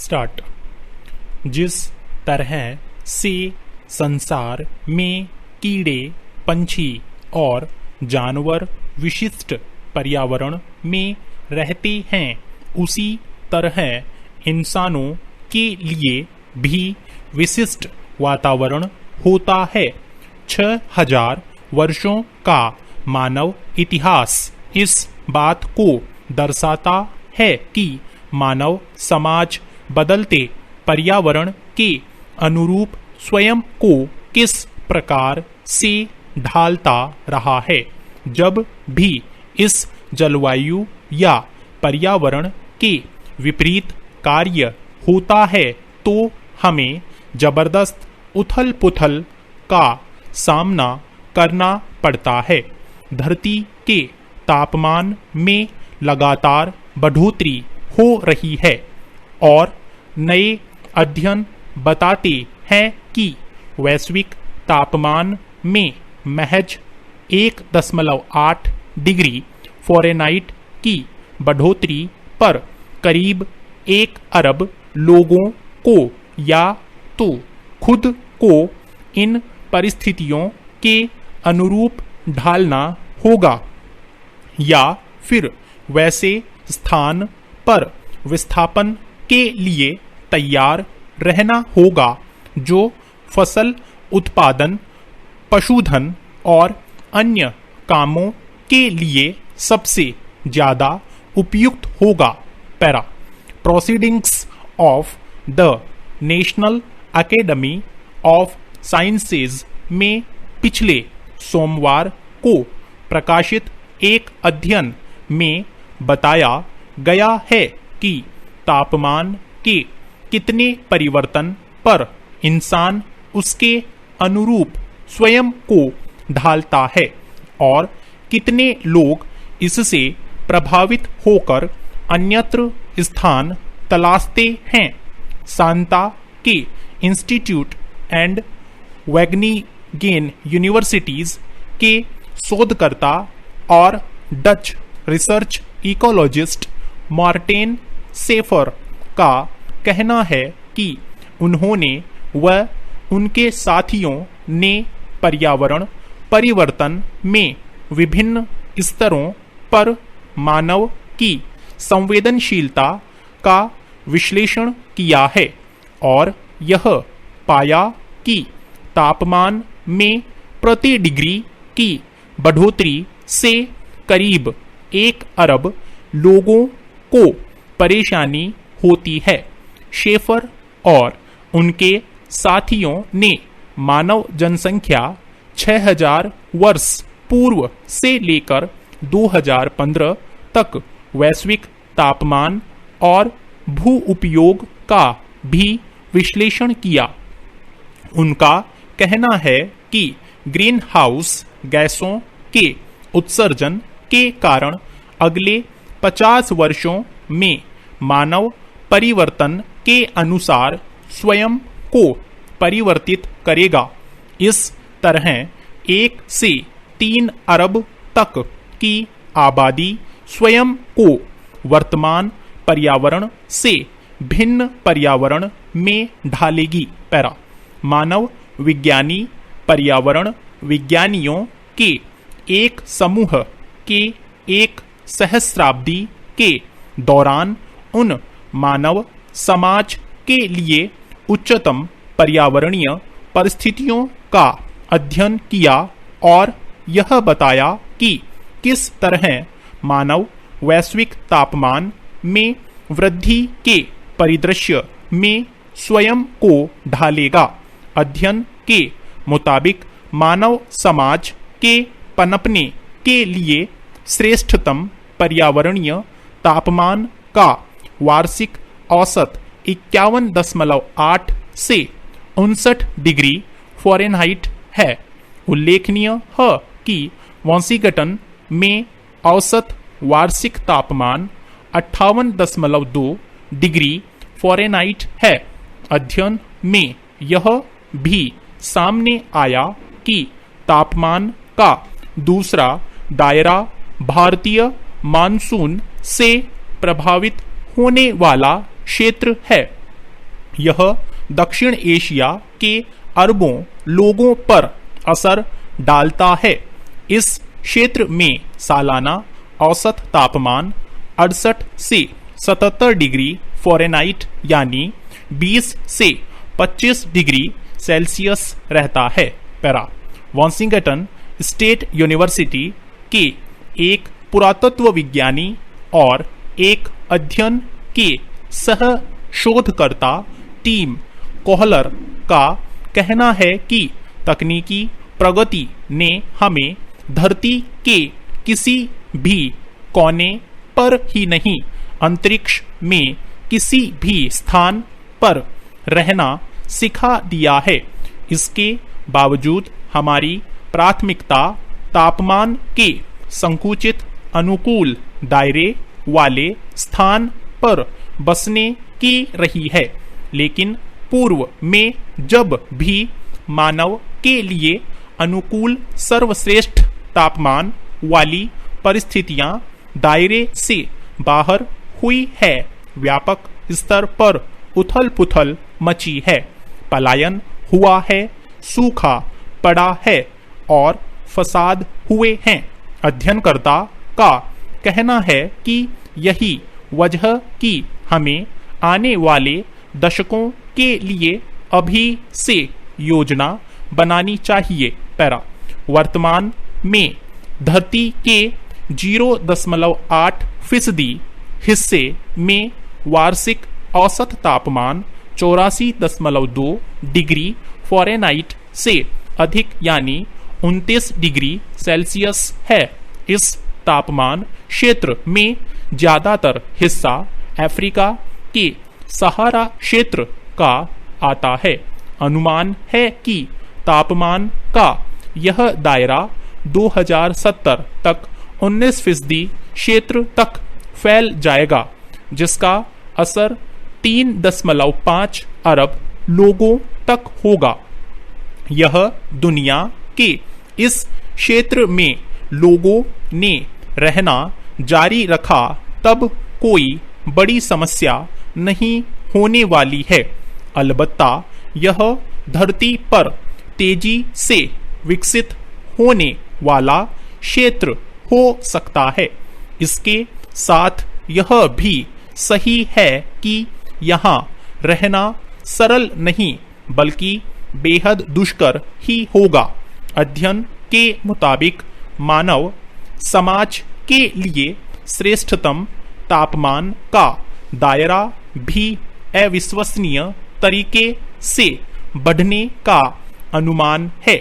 Start. जिस तरह से संसार में कीड़े, पंछी और जानवर विशिष्ट पर्यावरण में रहते हैं, उसी तरह इंसानों के लिए भी विशिष्ट वातावरण होता है। 6000 वर्षों का मानव इतिहास इस बात को दर्शाता है कि मानव समाज बदलते पर्यावरण के अनुरूप स्वयं को किस प्रकार से ढालता रहा है। जब भी इस जलवायु या पर्यावरण के विपरीत कार्य होता है तो हमें जबरदस्त उथल पुथल का सामना करना पड़ता है। धरती के तापमान में लगातार बढ़ोतरी हो रही है और नए अध्ययन बताते हैं कि वैश्विक तापमान में महज 1.8 डिग्री फ़ारेनहाइट की बढ़ोतरी पर करीब 1 अरब लोगों को या तो खुद को इन परिस्थितियों के अनुरूप ढालना होगा या फिर वैसे स्थान पर विस्थापन के लिए तैयार रहना होगा जो फसल उत्पादन, पशुधन और अन्य कामों के लिए सबसे ज्यादा उपयुक्त होगा। Para. Proceedings of the national academy of sciences में पिछले सोमवार को प्रकाशित एक अध्ययन में बताया गया है कि तापमान के कितने परिवर्तन पर इंसान उसके अनुरूप स्वयं को ढालता है और कितने लोग इससे प्रभावित होकर अन्यत्र स्थान तलाशते हैं। सांता के इंस्टीट्यूट एंड वैगनिगेन यूनिवर्सिटीज के शोधकर्ता और Dutch research ecologist Martin safer का कहना है कि उन्होंने व उनके साथियों ने पर्यावरण परिवर्तन में विभिन्न स्तरों पर मानव की संवेदनशीलता का विश्लेषण किया है और यह पाया कि तापमान में प्रति डिग्री की बढ़ोतरी से करीब 1 अरब लोगों को परेशानी होती है। शेफर और उनके साथियों ने मानव जनसंख्या 6000 वर्ष पूर्व से लेकर 2015 तक वैश्विक तापमान और भू उपयोग का भी विश्लेषण किया। उनका कहना है कि ग्रीन हाउस गैसों के उत्सर्जन के कारण अगले 50 वर्षों में मानव परिवर्तन के अनुसार स्वयं को परिवर्तित करेगा। इस तरह 1 से 3 अरब तक की आबादी स्वयं को वर्तमान पर्यावरण से भिन्न पर्यावरण में ढालेगी। पैरा। मानव विज्ञानी पर्यावरण विज्ञानियों के एक समूह के एक सहस्राब्दी के दौरान उन मानव समाज के लिए उच्चतम पर्यावरणीय परिस्थितियों का अध्ययन किया और यह बताया कि किस तरह मानव वैश्विक तापमान में वृद्धि के परिदृश्य में स्वयं को ढालेगा। अध्ययन के मुताबिक मानव समाज के पनपने के लिए श्रेष्ठतम पर्यावरणीय तापमान का वार्षिक औसत 51.8 से 59 डिग्री फ़ारेनहाइट है। उल्लेखनीय है कि वाशिंगटन में औसत वार्षिक तापमान 58.2 डिग्री फ़ारेनहाइट है। अध्ययन में यह भी सामने आया कि तापमान का दूसरा दायरा भारतीय मानसून से प्रभावित होने वाला क्षेत्र है। यह दक्षिण एशिया के अरबों लोगों पर असर डालता है। इस क्षेत्र में सालाना औसत तापमान 68 से 77 डिग्री फ़ारेनहाइट यानी 20 से 25 डिग्री सेल्सियस रहता है। पैरा वाशिंगटन स्टेट यूनिवर्सिटी के एक पुरातत्व विज्ञानी और एक अध्ययन के सह शोधकर्ता टीम कोहलर का कहना है कि तकनीकी प्रगति ने हमें धरती के किसी भी कोने पर ही नहीं, अंतरिक्ष में किसी भी स्थान पर रहना सिखा दिया है। इसके बावजूद हमारी प्राथमिकता तापमान के संकुचित अनुकूल दायरे वाले स्थान पर बसने की रही है। लेकिन पूर्व में जब भी मानव के लिए अनुकूल सर्वश्रेष्ठ तापमान वाली परिस्थितियां दायरे से बाहर हुई है, व्यापक स्तर पर उथल पुथल मची है, पलायन हुआ है, सूखा पड़ा है और फसाद हुए हैं। अध्ययनकर्ता का कहना है कि यही वजह कि हमें आने वाले दशकों के लिए अभी से योजना बनानी चाहिए। पैरा वर्तमान में धरती के 0.8% हिस्से में वार्षिक औसत तापमान 84.2 डिग्री फ़ारेनहाइट से अधिक यानी 29 डिग्री सेल्सियस है। इस तापमान क्षेत्र में ज्यादातर हिस्सा अफ्रीका के सहारा क्षेत्र का आता है। अनुमान है कि तापमान का यह दायरा 2070 तक 19% क्षेत्र तक फैल जाएगा, जिसका असर 3.5 अरब लोगों तक होगा। यह दुनिया के इस क्षेत्र में लोगों ने रहना जारी रखा तब कोई बड़ी समस्या नहीं होने वाली है। अलबत्ता यह धरती पर तेजी से विकसित होने वाला क्षेत्र हो सकता है। इसके साथ यह भी सही है कि यहाँ रहना सरल नहीं बल्कि बेहद दुष्कर ही होगा। अध्ययन के मुताबिक मानव समाज के लिए श्रेष्ठतम तापमान का दायरा भी अविश्वसनीय तरीके से बढ़ने का अनुमान है।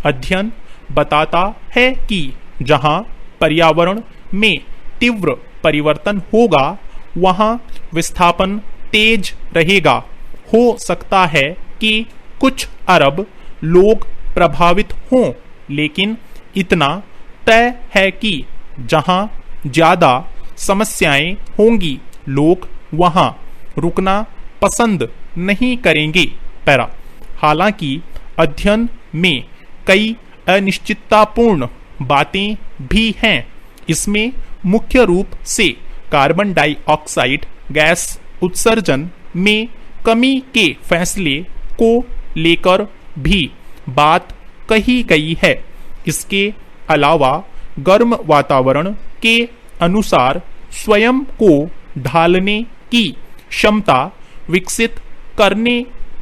अध्ययन बताता है कि जहां पर्यावरण में तीव्र परिवर्तन होगा वहां विस्थापन तेज रहेगा। हो सकता है कि कुछ अरब लोग प्रभावित हों, लेकिन इतना तय है कि जहां ज्यादा समस्याएं होंगी लोग वहां रुकना पसंद नहीं करेंगे। पैरा हालांकि अध्ययन में कई अनिश्चिततापूर्ण बातें भी हैं। इसमें मुख्य रूप से कार्बन डाइऑक्साइड गैस उत्सर्जन में कमी के फैसले को लेकर भी बात कही गई है। इसके अलावा गर्म वातावरण के अनुसार स्वयं को ढालने की क्षमता विकसित करने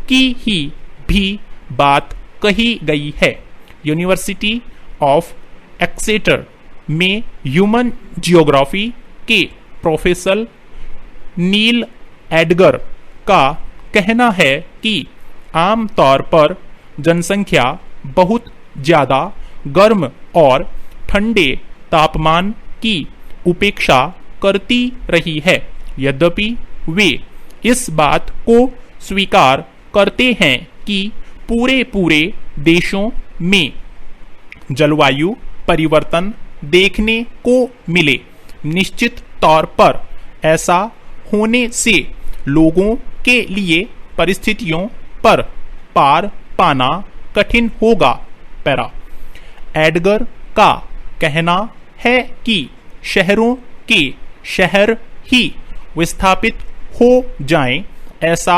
की ही भी बात कही गई है। यूनिवर्सिटी ऑफ एक्सेटर में ह्यूमन जियोग्राफी के प्रोफेसर नील एडगर का कहना है कि आमतौर पर जनसंख्या बहुत ज़्यादा गर्म और ठंडे तापमान की उपेक्षा करती रही है। यद्यपि वे इस बात को स्वीकार करते हैं कि पूरे देशों में जलवायु परिवर्तन देखने को मिले। निश्चित तौर पर ऐसा होने से लोगों के लिए परिस्थितियों पर पार पाना कठिन होगा। पैरा एडगर का कहना है कि शहरों के शहर ही विस्थापित हो जाएं, ऐसा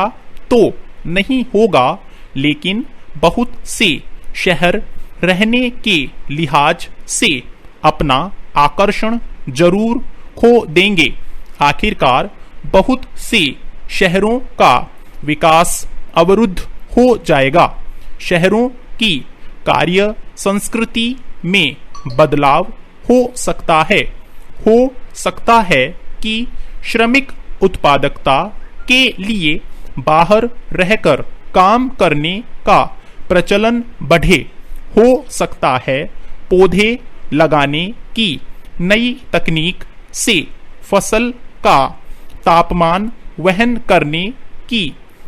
तो नहीं होगा, लेकिन बहुत से शहर रहने के लिहाज से अपना आकर्षण जरूर खो देंगे। आखिरकार बहुत से शहरों का विकास अवरुद्ध हो जाएगा। शहरों की कार्य संस्कृति में बदलाव हो सकता है कि श्रमिक उत्पादकता के लिए बाहर रहकर काम करने का प्रचलन बढ़े। हो सकता है पौधे लगाने की नई तकनीक से फसल का तापमान वहन करने की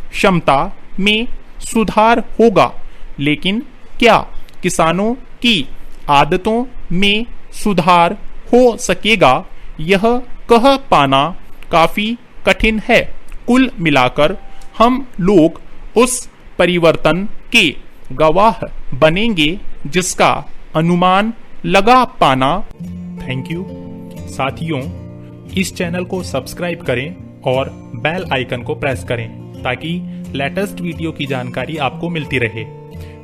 क्षमता में सुधार होगा, लेकिन क्या किसानों की आदतों में सुधार हो सकेगा, यह कह पाना काफी कठिन है। कुल मिलाकर हम लोग उस परिवर्तन के गवाह बनेंगे जिसका अनुमान लगा पाना। थैंक यू साथियों, इस चैनल को सब्सक्राइब करें और बेल आइकन को प्रेस करें ताकि लेटेस्ट वीडियो की जानकारी आपको मिलती रहे।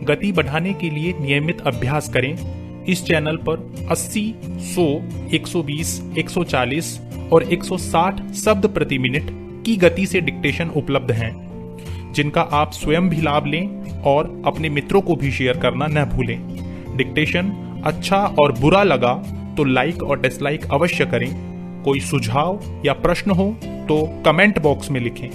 गति बढ़ाने के लिए नियमित अभ्यास करें। इस चैनल पर 80, 100, 120, 140 और 160 शब्द प्रति मिनट की गति से डिक्टेशन उपलब्ध हैं, जिनका आप स्वयं भी लाभ लें और अपने मित्रों को भी शेयर करना न भूलें। डिक्टेशन अच्छा और बुरा लगा तो लाइक और डिसलाइक अवश्य करें। कोई सुझाव या प्रश्न हो तो कमेंट बॉक्स में लिखें।